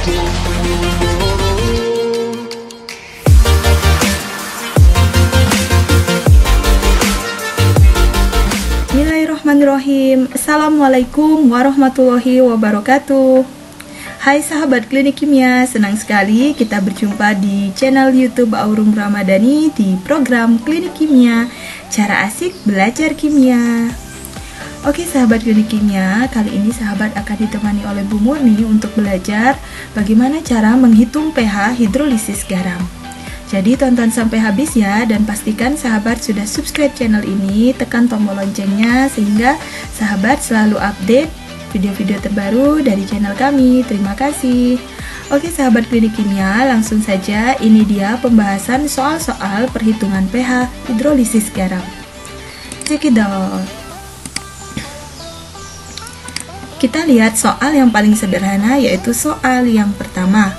Bismillahirrahmanirrahim. Assalamualaikum warahmatullahi wabarakatuh. Hai sahabat klinik kimia, senang sekali kita berjumpa di channel YouTube Aurum Ramadhani di program Klinik Kimia, cara asik belajar kimia. Oke sahabat klinik kimia, kali ini sahabat akan ditemani oleh Bu Murni untuk belajar bagaimana cara menghitung pH hidrolisis garam. Jadi tonton sampai habis ya, dan pastikan sahabat sudah subscribe channel ini, tekan tombol loncengnya sehingga sahabat selalu update video-video terbaru dari channel kami. Terima kasih. Oke sahabat klinik kimia, langsung saja ini dia pembahasan soal-soal perhitungan pH hidrolisis garam. Cekidot. Kita lihat soal yang paling sederhana, yaitu soal yang pertama.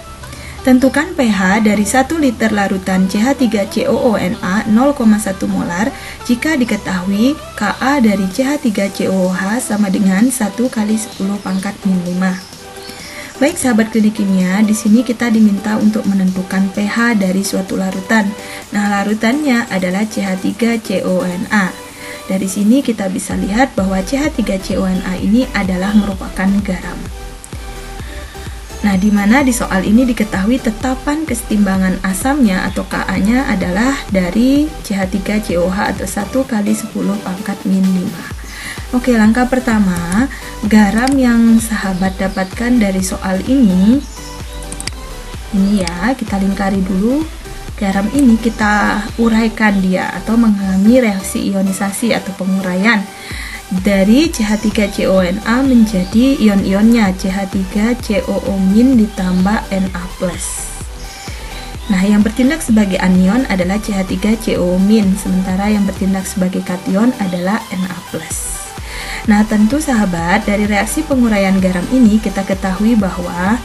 Tentukan pH dari 1 liter larutan CH3COONA 0,1 molar jika diketahui Ka dari CH3COOH sama dengan 1 kali 10 pangkat min 5. Baik sahabat klinik kimia, di sini kita diminta untuk menentukan pH dari suatu larutan. Nah, larutannya adalah CH3COONA. Dari sini kita bisa lihat bahwa CH3COONA ini adalah merupakan garam. Nah, di mana di soal ini diketahui tetapan kesetimbangan asamnya atau Ka-nya adalah dari CH3COOH atau 1 kali 10 pangkat min 5. Oke, langkah pertama, garam yang sahabat dapatkan dari soal ini ya, kita lingkari dulu. Garam ini kita uraikan dia atau mengalami reaksi ionisasi atau penguraian dari CH3CONA menjadi ion-ionnya CH3COO- ditambah Na+. Nah, yang bertindak sebagai anion adalah CH3COO-, sementara yang bertindak sebagai kation adalah Na+. Nah, tentu sahabat, dari reaksi penguraian garam ini kita ketahui bahwa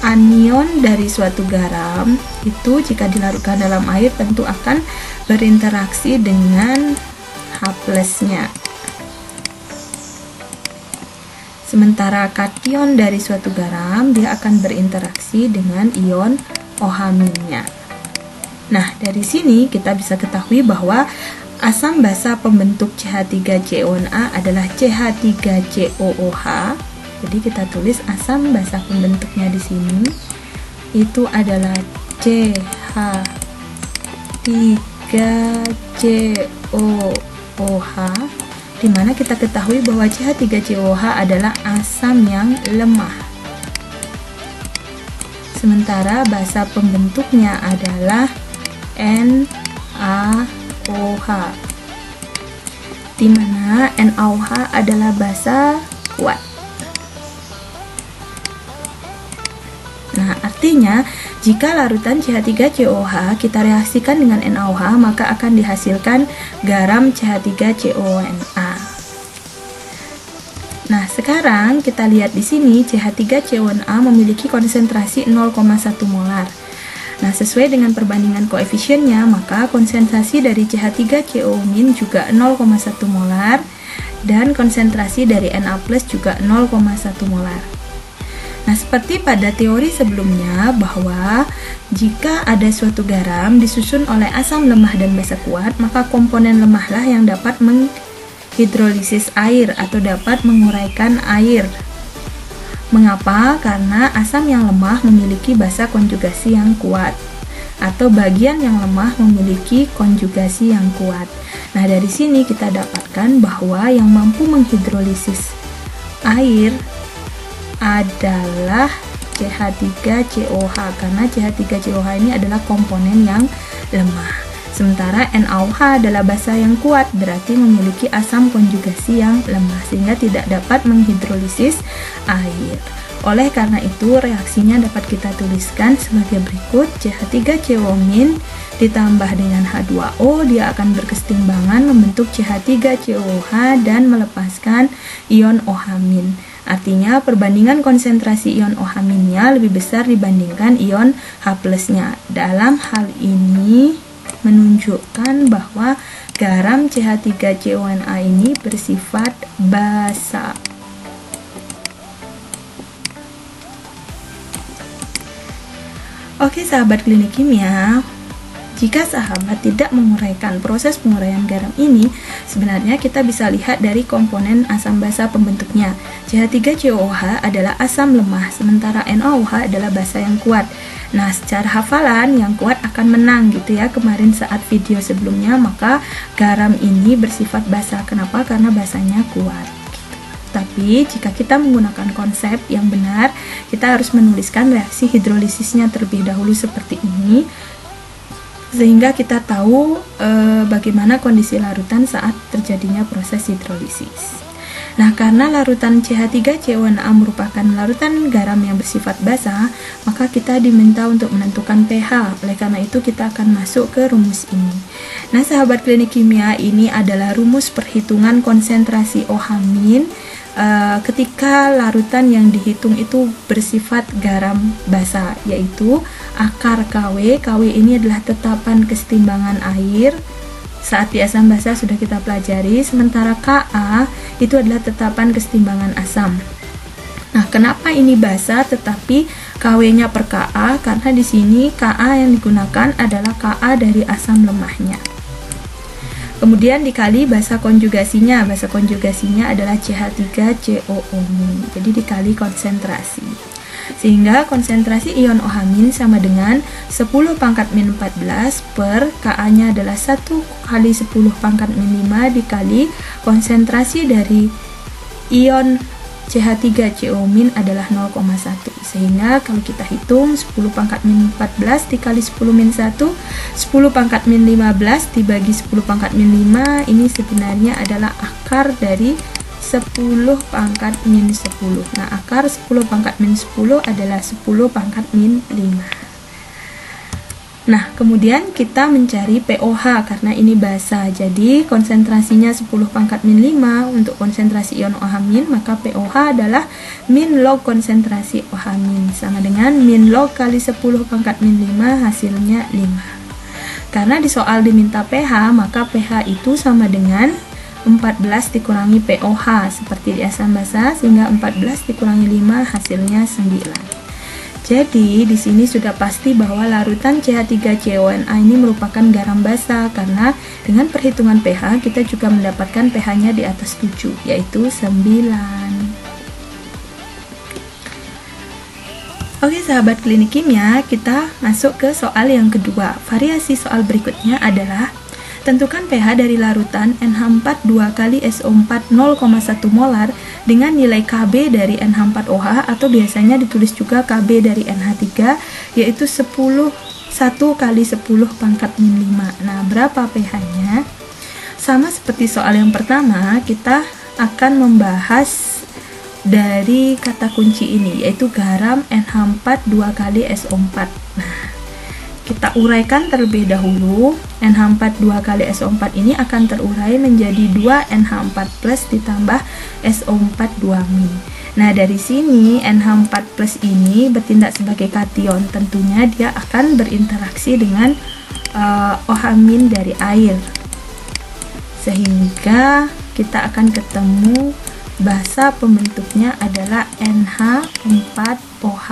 anion dari suatu garam itu jika dilarutkan dalam air tentu akan berinteraksi dengan H+-nya. Sementara kation dari suatu garam dia akan berinteraksi dengan ion OH-nya. Nah, dari sini kita bisa ketahui bahwa asam basa pembentuk CH3CONA adalah CH3COOH. Jadi kita tulis asam basa pembentuknya di sini itu adalah CH3COOH, di mana kita ketahui bahwa CH3COOH adalah asam yang lemah. Sementara basa pembentuknya adalah NaOH, di mana NaOH adalah basa kuat. Nah, artinya jika larutan CH3COOH kita reaksikan dengan NaOH, maka akan dihasilkan garam CH3CONA. Nah, sekarang kita lihat di sini CH3CONA memiliki konsentrasi 0,1 molar. Nah, sesuai dengan perbandingan koefisiennya, maka konsentrasi dari CH3COO- juga 0,1 molar dan konsentrasi dari Na+ juga 0,1 molar. Nah, seperti pada teori sebelumnya bahwa jika ada suatu garam disusun oleh asam lemah dan basa kuat, maka komponen lemahlah yang dapat menghidrolisis air atau dapat menguraikan air. Mengapa? Karena asam yang lemah memiliki basa konjugasi yang kuat atau bagian yang lemah memiliki konjugasi yang kuat. Nah, dari sini kita dapatkan bahwa yang mampu menghidrolisis air adalah CH3COOH, karena CH3COOH ini adalah komponen yang lemah. Sementara NaOH adalah basa yang kuat, berarti memiliki asam konjugasi yang lemah sehingga tidak dapat menghidrolisis air. Oleh karena itu, reaksinya dapat kita tuliskan sebagai berikut. CH3COO- ditambah dengan H2O, dia akan berkesetimbangan membentuk CH3COOH dan melepaskan ion OH-. Artinya perbandingan konsentrasi ion OH-nya lebih besar dibandingkan ion H+-nya. Dalam hal ini menunjukkan bahwa garam CH3CONA ini bersifat basa. Oke sahabat klinik kimia, jika sahabat tidak menguraikan proses penguraian garam ini, sebenarnya kita bisa lihat dari komponen asam basa pembentuknya. CH3COOH adalah asam lemah, sementara NaOH adalah basa yang kuat. Nah, secara hafalan yang kuat akan menang gitu ya. Kemarin saat video sebelumnya, maka garam ini bersifat basa. Kenapa? Karena basanya kuat. Tapi jika kita menggunakan konsep yang benar, kita harus menuliskan reaksi hidrolisisnya terlebih dahulu seperti ini, sehingga kita tahu bagaimana kondisi larutan saat terjadinya proses hidrolisis. Nah, karena larutan CH3CONA merupakan larutan garam yang bersifat basa, maka kita diminta untuk menentukan pH. Oleh karena itu, kita akan masuk ke rumus ini. Nah, sahabat klinik kimia, ini adalah rumus perhitungan konsentrasi OH- ketika larutan yang dihitung itu bersifat garam basa, yaitu akar KW. KW ini adalah tetapan kesetimbangan air. Saat di asam basa sudah kita pelajari, sementara Ka itu adalah tetapan kesetimbangan asam. Nah, kenapa ini basa tetapi KW-nya per Ka? Karena di sini Ka yang digunakan adalah Ka dari asam lemahnya. Kemudian dikali basa konjugasinya. Basa konjugasinya adalah CH3COO-. Jadi dikali konsentrasi. Sehingga konsentrasi ion OH- sama dengan 10 pangkat min 14 per Ka-nya adalah 1 kali 10 pangkat min 5 dikali konsentrasi dari ion CH3CO- adalah 0,1. Sehingga kalau kita hitung 10 pangkat min 14 dikali 10 min 1, 10 pangkat min 15 dibagi 10 pangkat min 5, ini sebenarnya adalah akar dari 10 pangkat min 10. Nah, akar 10 pangkat min 10 adalah 10 pangkat min 5. Nah, kemudian kita mencari pOH karena ini basa. Jadi, konsentrasinya 10 pangkat min 5 untuk konsentrasi ion OH-, maka pOH adalah min log konsentrasi OH- sama dengan min log kali 10 pangkat min 5, hasilnya 5. Karena di soal diminta pH, maka pH itu sama dengan 14 dikurangi pOH seperti di asam basa, sehingga 14 dikurangi 5 hasilnya 9. Jadi di sini sudah pasti bahwa larutan CH3CONA ini merupakan garam basa karena dengan perhitungan pH kita juga mendapatkan pH-nya di atas 7, yaitu 9. Oke sahabat klinik kimia, kita masuk ke soal yang kedua. Variasi soal berikutnya adalah tentukan pH dari larutan NH4 2 kali SO4 0,1 molar dengan nilai Kb dari NH4OH atau biasanya ditulis juga Kb dari NH3, yaitu 1 kali 10 pangkat min 5. Nah, berapa pH-nya? Sama seperti soal yang pertama, kita akan membahas dari kata kunci ini, yaitu garam NH4 2 kali SO4. Nah, kita uraikan terlebih dahulu. NH4 2 kali SO4 ini akan terurai menjadi 2 NH4 plus ditambah SO4 2-. Nah, dari sini NH4 plus ini bertindak sebagai kation. Tentunya dia akan berinteraksi dengan OH- dari air. Sehingga kita akan ketemu basa pembentuknya adalah NH4OH.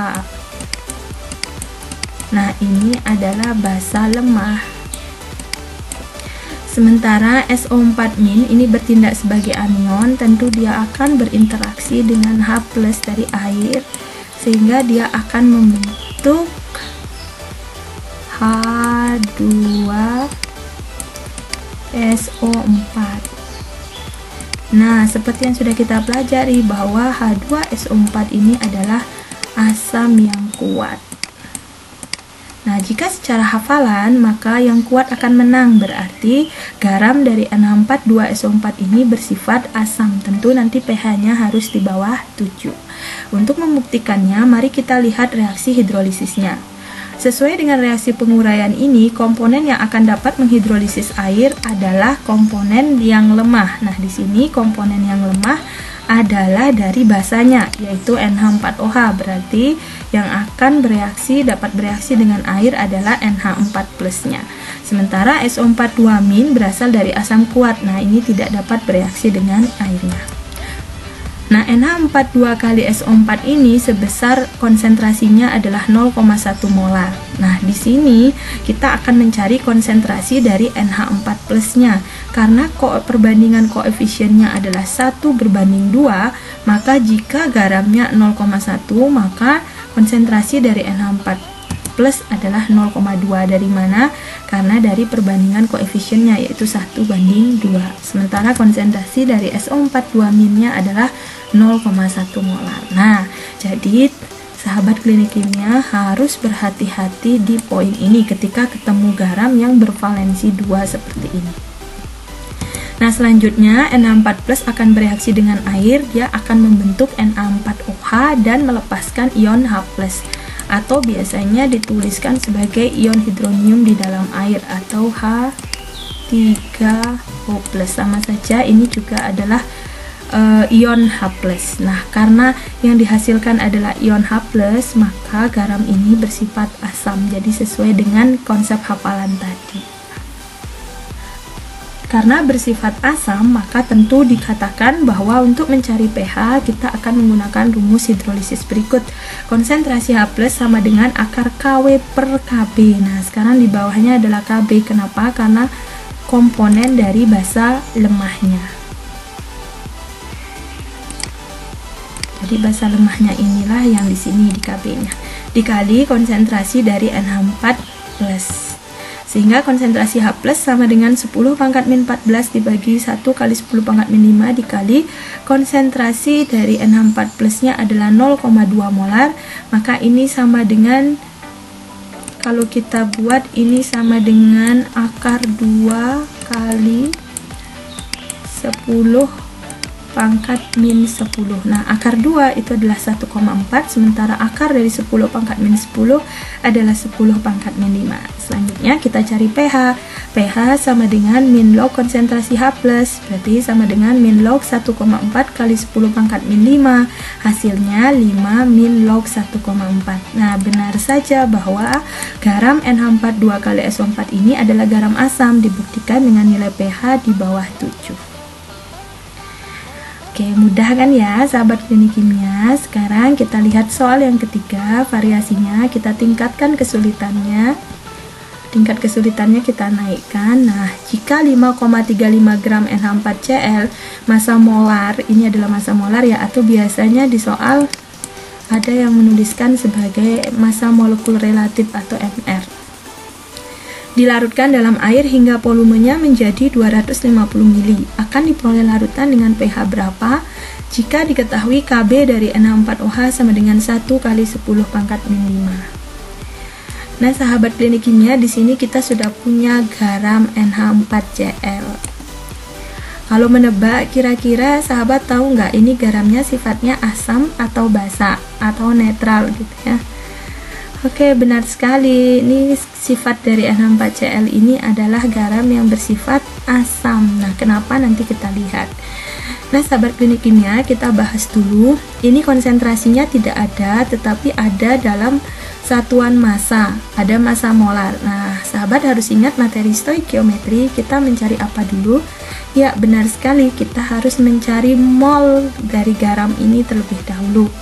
Nah, ini adalah basa lemah. Sementara SO4- ini bertindak sebagai anion, tentu dia akan berinteraksi dengan H+ dari air, sehingga dia akan membentuk H2SO4. Nah, seperti yang sudah kita pelajari bahwa H2SO4 ini adalah asam yang kuat. Nah, jika secara hafalan, maka yang kuat akan menang, berarti garam dari NH4-2SO4 ini bersifat asam. Tentu nanti pH-nya harus di bawah 7. Untuk membuktikannya, mari kita lihat reaksi hidrolisisnya. Sesuai dengan reaksi penguraian ini, komponen yang akan dapat menghidrolisis air adalah komponen yang lemah. Nah, di sini komponen yang lemah adalah dari basanya, yaitu NH4OH. Berarti yang akan dapat bereaksi dengan air adalah NH4+ nya. Sementara SO4 2- berasal dari asam kuat. Nah, ini tidak dapat bereaksi dengan airnya. Nah, NH42 kali SO4 ini sebesar konsentrasinya adalah 0,1 molar. Nah, di sini kita akan mencari konsentrasi dari NH4 plusnya. Karena perbandingan koefisiennya adalah 1:2, maka jika garamnya 0,1, maka konsentrasi dari NH4 plus adalah 0,2. Dari mana? Karena dari perbandingan koefisiennya, yaitu 1:2. Sementara konsentrasi dari SO42- adalah 0,1 molar. Nah, jadi sahabat klinik kimia harus berhati-hati di poin ini ketika ketemu garam yang bervalensi 2 seperti ini. Nah, selanjutnya NH4+ akan bereaksi dengan air, dia akan membentuk Na4OH dan melepaskan ion H+, atau biasanya dituliskan sebagai ion hidronium di dalam air atau H3O+. Sama saja, ini juga adalah ion H+. Nah, karena yang dihasilkan adalah ion H+, maka garam ini bersifat asam. Jadi sesuai dengan konsep hafalan tadi. Karena bersifat asam, maka tentu dikatakan bahwa untuk mencari pH kita akan menggunakan rumus hidrolisis berikut. Konsentrasi H+ sama dengan akar KW per KB. Nah, sekarang di bawahnya adalah KB. Kenapa? Karena komponen dari basa lemahnya. Jadi basa lemahnya inilah yang di sini di KB-nya. Dikali konsentrasi dari NH4+. Sehingga konsentrasi H+ sama dengan 10 pangkat min 14 dibagi 1 kali 10 pangkat min 5 dikali konsentrasi dari NH4+-nya adalah 0,2 molar. Maka ini sama dengan, kalau kita buat ini sama dengan akar 2 kali 10 pangkat min 10. Nah, akar 2 itu adalah 1,4, sementara akar dari 10 pangkat min 10 adalah 10 pangkat min 5. Selanjutnya kita cari pH. pH sama dengan min log konsentrasi H+, berarti sama dengan min log 1,4 kali 10 pangkat min 5. Hasilnya 5 min log 1,4. Nah, benar saja bahwa garam NH42 kali SO4 ini adalah garam asam, dibuktikan dengan nilai pH di bawah 7. Oke, mudah kan ya sahabat klinik kimia? Sekarang kita lihat soal yang ketiga, variasinya kita tingkatkan kesulitannya. Tingkat kesulitannya kita naikkan. Nah, jika 5,35 gram NH4Cl massa molar, ini adalah massa molar ya, atau biasanya di soal ada yang menuliskan sebagai massa molekul relatif atau MR. Dilarutkan dalam air hingga volumenya menjadi 250 ml. Akan diperoleh larutan dengan pH berapa? Jika diketahui KB dari NH4OH sama dengan 1 kali 10 pangkat min 5. Nah, sahabat klinik kimia, di sini kita sudah punya garam NH4Cl. Kalau menebak, kira-kira sahabat tahu nggak ini garamnya sifatnya asam atau basa atau netral gitu ya? Oke, benar sekali. Ini sifat dari NH4Cl ini adalah garam yang bersifat asam. Nah, kenapa? Nanti kita lihat. Nah, sahabat klinik kimia, kita bahas dulu. Ini konsentrasinya tidak ada, tetapi ada dalam satuan massa. Ada massa molar. Nah, sahabat harus ingat materi stoikiometri. Kita mencari apa dulu? Ya, benar sekali. Kita harus mencari mol dari garam ini terlebih dahulu.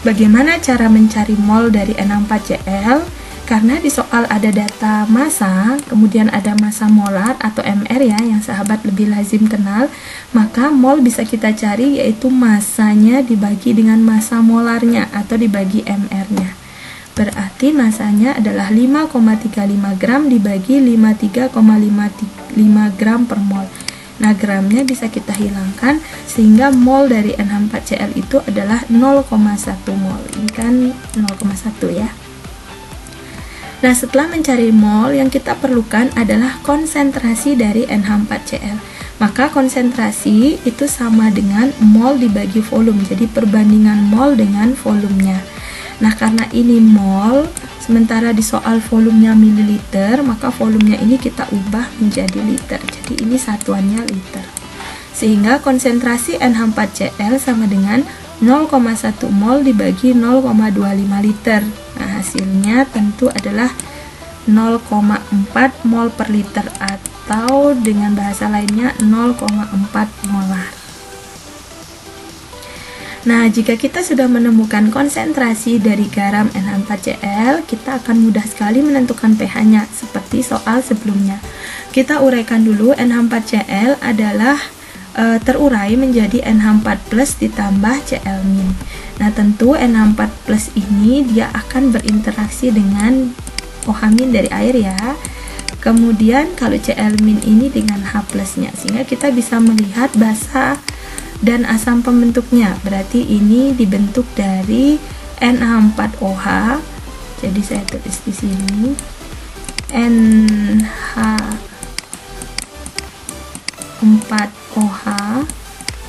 Bagaimana cara mencari mol dari NH4Cl? Karena di soal ada data massa, kemudian ada massa molar atau MR ya, yang sahabat lebih lazim kenal, maka mol bisa kita cari yaitu massanya dibagi dengan massa molarnya atau dibagi MR-nya. Berarti massanya adalah 5,35 gram dibagi 53,55 gram per mol. Nah, gramnya bisa kita hilangkan sehingga mol dari NH4Cl itu adalah 0,1 mol. Ini kan 0,1 ya. Nah, setelah mencari mol, yang kita perlukan adalah konsentrasi dari NH4Cl. Maka konsentrasi itu sama dengan mol dibagi volume. Jadi perbandingan mol dengan volumenya. Nah, karena ini mol, sementara di soal volumenya mililiter, maka volumenya ini kita ubah menjadi liter. Jadi ini satuannya liter. Sehingga konsentrasi NH4Cl sama dengan 0,1 mol dibagi 0,25 liter. Nah, hasilnya tentu adalah 0,4 mol per liter atau dengan bahasa lainnya 0,4 molar. Nah, jika kita sudah menemukan konsentrasi dari garam NH4Cl, kita akan mudah sekali menentukan pH-nya, seperti soal sebelumnya. Kita uraikan dulu, NH4Cl adalah terurai menjadi NH4+ ditambah Cl-. Nah, tentu NH4+ ini dia akan berinteraksi dengan OH- dari air ya. Kemudian kalau Cl- ini dengan H+-nya, sehingga kita bisa melihat basa dan asam pembentuknya. Berarti ini dibentuk dari NH4OH. Jadi saya tulis di sini NH4OH.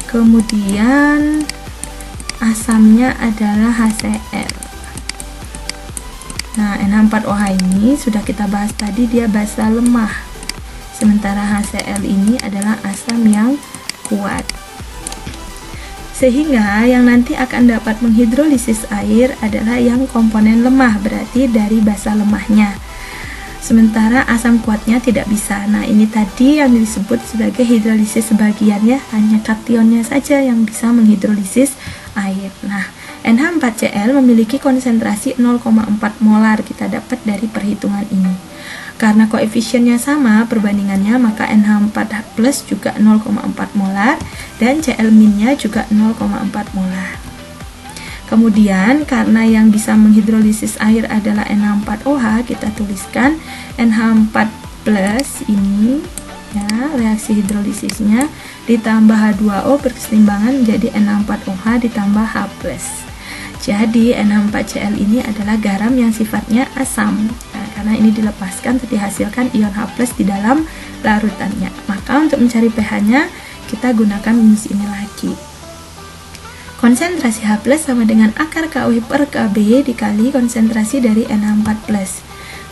Kemudian asamnya adalah HCl. Nah, NH4OH ini sudah kita bahas tadi, dia basa lemah. Sementara HCl ini adalah asam yang kuat. Sehingga yang nanti akan dapat menghidrolisis air adalah yang komponen lemah, berarti dari basa lemahnya. Sementara asam kuatnya tidak bisa. Nah, ini tadi yang disebut sebagai hidrolisis sebagian ya, hanya kationnya saja yang bisa menghidrolisis air. Nah, NH4Cl memiliki konsentrasi 0,4 molar, kita dapat dari perhitungan ini. Karena koefisiennya sama perbandingannya, maka NH4+ juga 0,4 molar dan Cl-nya juga 0,4 molar. Kemudian karena yang bisa menghidrolisis air adalah NH4OH, kita tuliskan NH4+ ini ya, reaksi hidrolisisnya ditambah H2O berkeseimbangan menjadi NH4OH ditambah H+. Jadi NH4Cl ini adalah garam yang sifatnya asam. Karena ini dilepaskan untuk dihasilkan ion H+ di dalam larutannya. Maka untuk mencari pH-nya kita gunakan rumus ini lagi. Konsentrasi H+ sama dengan akar KW per KB dikali konsentrasi dari NH4+.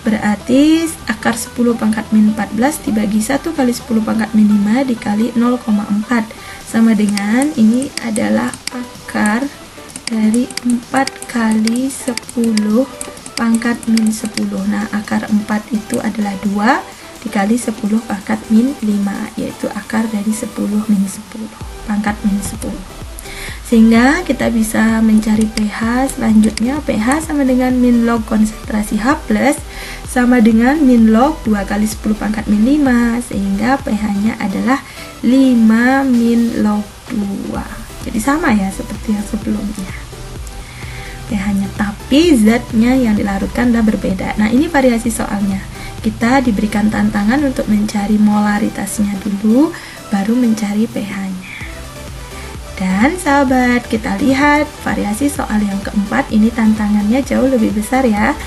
Berarti akar 10 pangkat min 14 dibagi 1 kali 10 pangkat min 5 dikali 0,4 sama dengan ini adalah akar dari 4 kali 10 pangkat min 10. Nah, akar 4 itu adalah 2 dikali 10 pangkat min 5, yaitu akar dari 10 min 10 pangkat min 10. Sehingga kita bisa mencari pH selanjutnya. pH sama dengan min log konsentrasi H+ sama dengan min log 2 kali 10 pangkat min 5, sehingga pH-nya adalah 5 min log 2. Jadi sama ya seperti yang sebelumnya pH-nya, tapi zatnya yang dilarutkan adalah berbeda. Nah, ini variasi soalnya. Kita diberikan tantangan untuk mencari molaritasnya dulu, baru mencari pH-nya. Dan sahabat, kita lihat variasi soal yang keempat, ini tantangannya jauh lebih besar ya.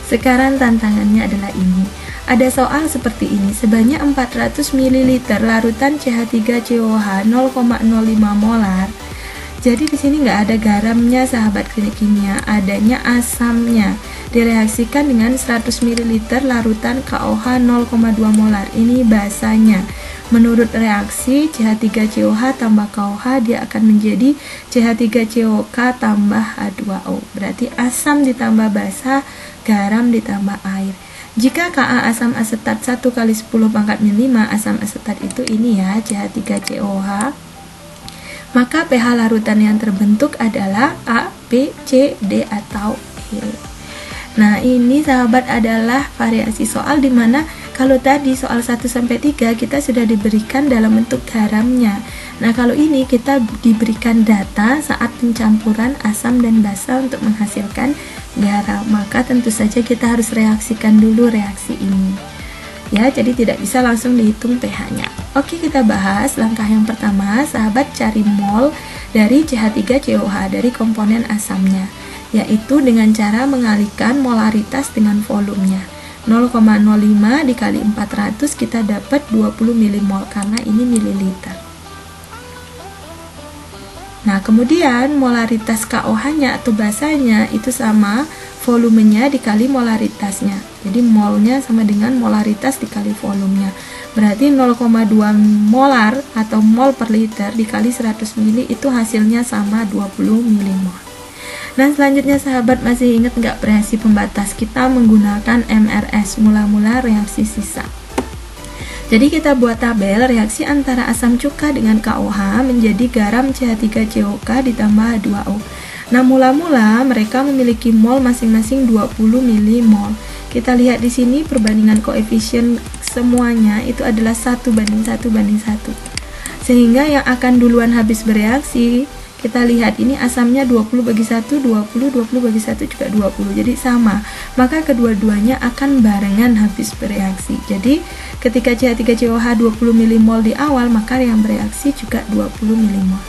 Sekarang tantangannya adalah ini. Ada soal seperti ini, sebanyak 400 ml larutan CH3COH 0,05 molar. Jadi di sini nggak ada garamnya sahabat klinik kimia, adanya asamnya. Direaksikan dengan 100 ml larutan KOH 0,2 molar. Ini basanya. Menurut reaksi CH3COH tambah KOH, dia akan menjadi CH3COK tambah H2O. Berarti asam ditambah basa, garam ditambah air. Jika Ka asam asetat 1 kali 10 pangkat min 5, asam asetat itu ini ya, CH3COH. Maka pH larutan yang terbentuk adalah A, B, C, D, atau E. Nah, ini sahabat adalah variasi soal di mana kalau tadi soal 1-3 kita sudah diberikan dalam bentuk garamnya. Nah, kalau ini kita diberikan data saat pencampuran asam dan basa untuk menghasilkan garam. Maka tentu saja kita harus reaksikan dulu reaksi ini. Ya, jadi tidak bisa langsung dihitung pH-nya. Oke, kita bahas langkah yang pertama, sahabat cari mol dari CH3COH dari komponen asamnya, yaitu dengan cara mengalihkan molaritas dengan volumenya. 0,05 dikali 400 kita dapat 20 milimol karena ini mililiter. Nah, kemudian molaritas KOH-nya atau basanya itu sama volumenya dikali molaritasnya. Jadi molnya sama dengan molaritas dikali volumenya. Berarti 0,2 molar atau mol per liter dikali 100 ml itu hasilnya sama 20 milimol. Nah, selanjutnya sahabat masih ingat nggak reaksi pembatas? Kita menggunakan MRS, mula-mula reaksi sisa. Jadi kita buat tabel reaksi antara asam cuka dengan KOH menjadi garam CH3COK ditambah H2O. Nah, mula-mula mereka memiliki mol masing-masing 20 milimol. Kita lihat di sini perbandingan koefisien semuanya itu adalah 1:1:1. Sehingga yang akan duluan habis bereaksi, kita lihat ini asamnya 20/1, 20, 20/1 juga 20. Jadi sama. Maka kedua-duanya akan barengan habis bereaksi. Jadi ketika CH3COH 20 milimol di awal, maka yang bereaksi juga 20 milimol.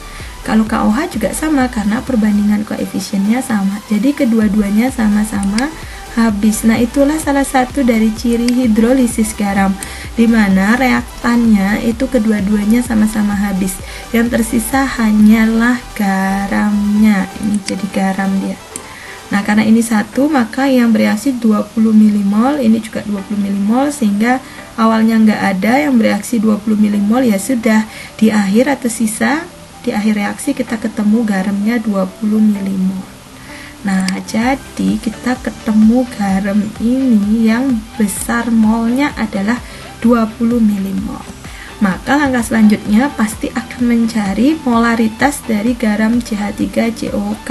Kalau KOH juga sama karena perbandingan koefisiennya sama. Jadi kedua-duanya sama-sama habis. Nah, itulah salah satu dari ciri hidrolisis garam, di mana reaktannya itu kedua-duanya sama-sama habis. Yang tersisa hanyalah garamnya. Ini jadi garam dia. Nah, karena ini satu, maka yang bereaksi 20 milimol, ini juga 20 milimol, sehingga awalnya nggak ada yang bereaksi 20 milimol, ya sudah, di akhir atau sisa, di akhir reaksi kita ketemu garamnya 20 milimol. Nah, jadi kita ketemu garam ini yang besar molnya adalah 20 milimol. Maka langkah selanjutnya pasti akan mencari molaritas dari garam CH3COK.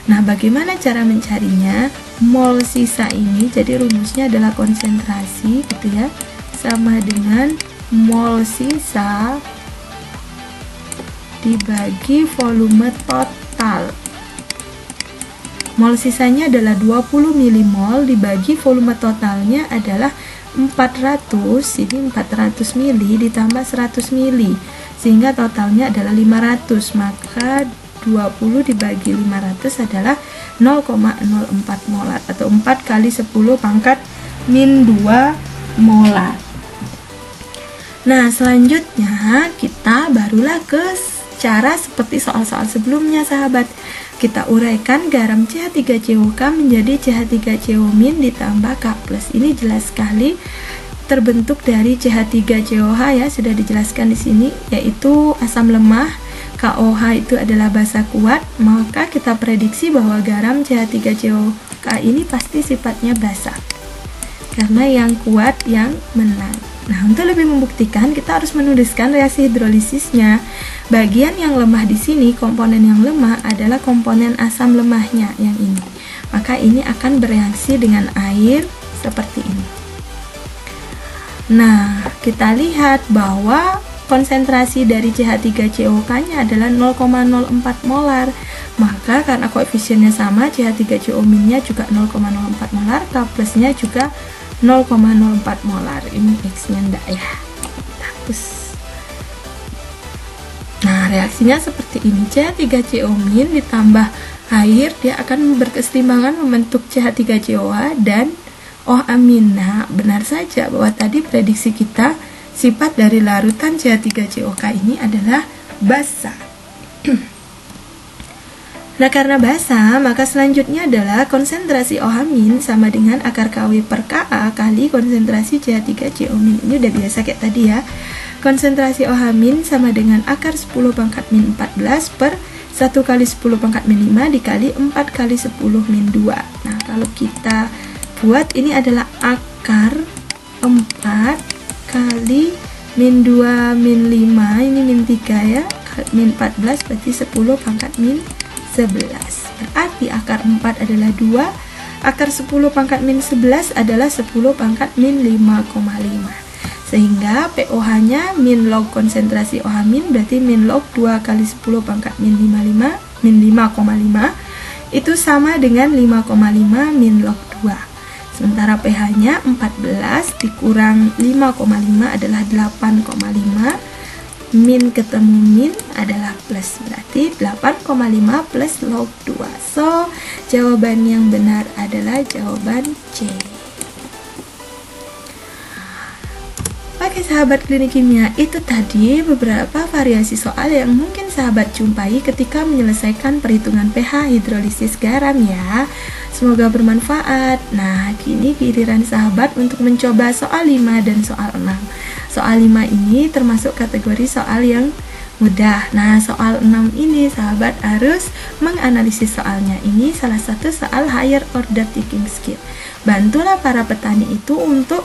Nah, bagaimana cara mencarinya? Mol sisa ini, jadi rumusnya adalah konsentrasi gitu ya, sama dengan mol sisa dibagi volume total. Mol sisanya adalah 20 milimol dibagi volume totalnya adalah 400, ini 400 mili ditambah 100 mili, sehingga totalnya adalah 500. Maka 20 dibagi 500 adalah 0,04 molar atau 4 kali 10 pangkat min 2 molar. Nah, selanjutnya kita barulah ke cara seperti soal-soal sebelumnya, sahabat. Kita uraikan garam CH3COK menjadi CH3CO- ditambah K+. Ini jelas sekali terbentuk dari CH3COH ya, sudah dijelaskan di sini, yaitu asam lemah. KOH itu adalah basa kuat, maka kita prediksi bahwa garam CH3COK ini pasti sifatnya basa. Karena yang kuat yang menang. Nah, untuk lebih membuktikan, kita harus menuliskan reaksi hidrolisisnya. Bagian yang lemah di sini, komponen yang lemah adalah komponen asam lemahnya yang ini. Maka ini akan bereaksi dengan air seperti ini. Nah, kita lihat bahwa konsentrasi dari CH3COK-nya adalah 0,04 molar. Maka karena koefisiennya sama, CH3CO-nya juga 0,04 molar, K+-nya juga 0,04 molar. Ini X-nya enggak ya, hapus. Nah, reaksinya seperti ini. CH3CO- ditambah air, dia akan berkeseimbangan membentuk CH3COH dan OH-. Nah, benar saja bahwa tadi prediksi kita sifat dari larutan CH3COK ini adalah basa. Nah, karena basa, maka selanjutnya adalah konsentrasi OH- sama dengan akar KW per Ka kali konsentrasi CH3CO-. Ini udah biasa kayak tadi ya. Konsentrasi OH- sama dengan akar 10 pangkat min 14 per 1 kali 10 pangkat min 5 dikali 4 kali 10 min 2. Nah, kalau kita buat, ini adalah akar 4 kali min 2 min 5, ini min 3 ya, min 14 berarti 10 pangkat min 11. Berarti akar 4 adalah 2, akar 10 pangkat min 11 adalah 10 pangkat min 5,5. Sehingga pOH-nya min log konsentrasi OH- berarti min log 2 kali 10 pangkat min 5,5 itu sama dengan 5,5 min log 2. Sementara pH-nya 14 dikurang 5,5 adalah 8,5. Min ketemu min adalah plus, berarti 8,5 plus log 2. So, jawaban yang benar adalah jawaban C. Oke sahabat klinik kimia, itu tadi beberapa variasi soal yang mungkin sahabat jumpai ketika menyelesaikan perhitungan pH hidrolisis garam ya. Semoga bermanfaat. Nah, kini giliran sahabat untuk mencoba soal 5 dan soal 6. Soal 5 ini termasuk kategori soal yang mudah. Nah, soal 6 ini sahabat harus menganalisis soalnya. Ini salah satu soal higher order thinking skill. Bantulah para petani itu untuk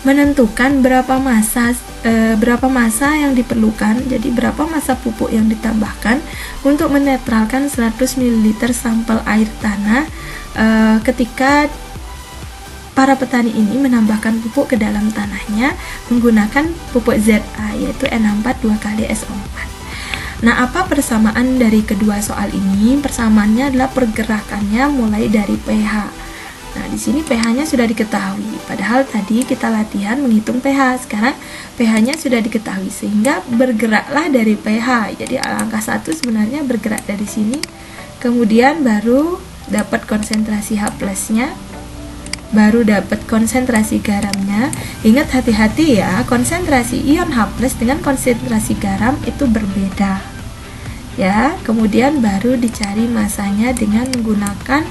menentukan berapa massa yang diperlukan, jadi berapa massa pupuk yang ditambahkan untuk menetralkan 100 ml sampel air tanah ketika para petani ini menambahkan pupuk ke dalam tanahnya menggunakan pupuk ZA, yaitu N64 2 kali SO4. Nah, apa persamaan dari kedua soal ini? Persamaannya adalah pergerakannya mulai dari pH. Nah, di sini pH-nya sudah diketahui. Padahal tadi kita latihan menghitung pH. Sekarang pH-nya sudah diketahui sehingga bergeraklah dari pH. Jadi angka 1 sebenarnya bergerak dari sini. Kemudian baru dapat konsentrasi H+-nya. Baru dapat konsentrasi garamnya. Ingat, hati-hati ya, konsentrasi ion H+ dengan konsentrasi garam itu berbeda. Ya, kemudian baru dicari masanya dengan menggunakan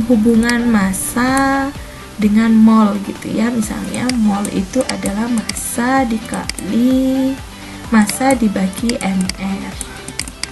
hubungan massa dengan mol gitu ya. Misalnya mol itu adalah massa dikali massa dibagi mR.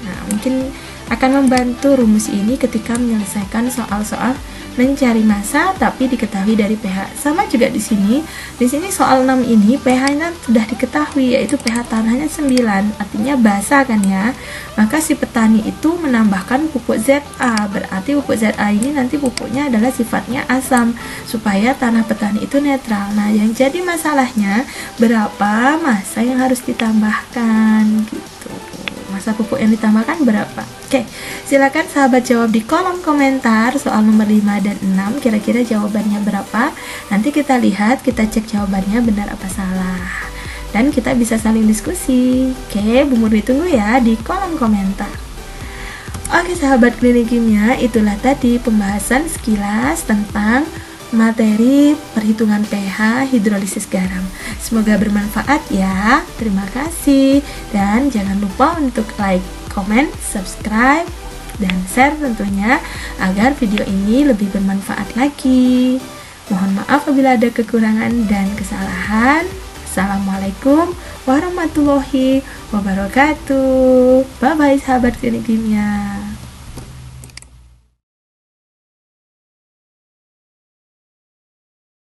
Nah, mungkin akan membantu rumus ini ketika menyelesaikan soal-soal mencari massa tapi diketahui dari pH. Sama juga di sini. Di sini soal 6 ini pH-nya sudah diketahui, yaitu pH tanahnya 9, artinya basah kan ya. Maka si petani itu menambahkan pupuk ZA. Berarti pupuk ZA ini nanti pupuknya adalah sifatnya asam supaya tanah petani itu netral. Nah, yang jadi masalahnya berapa massa yang harus ditambahkan gitu. Massa pupuk yang ditambahkan berapa? Oke, silakan sahabat jawab di kolom komentar soal nomor 5 dan 6, kira-kira jawabannya berapa. Nanti kita lihat, kita cek jawabannya benar apa salah, dan kita bisa saling diskusi. Oke, Bu Murni tunggu ya di kolom komentar. Oke sahabat klinik kimia, itulah tadi pembahasan sekilas tentang materi perhitungan pH hidrolisis garam. Semoga bermanfaat ya. Terima kasih, dan jangan lupa untuk like, comment, subscribe, dan share tentunya agar video ini lebih bermanfaat lagi. Mohon maaf apabila ada kekurangan dan kesalahan. Assalamualaikum warahmatullahi wabarakatuh. Bye bye sahabat klinik kimia.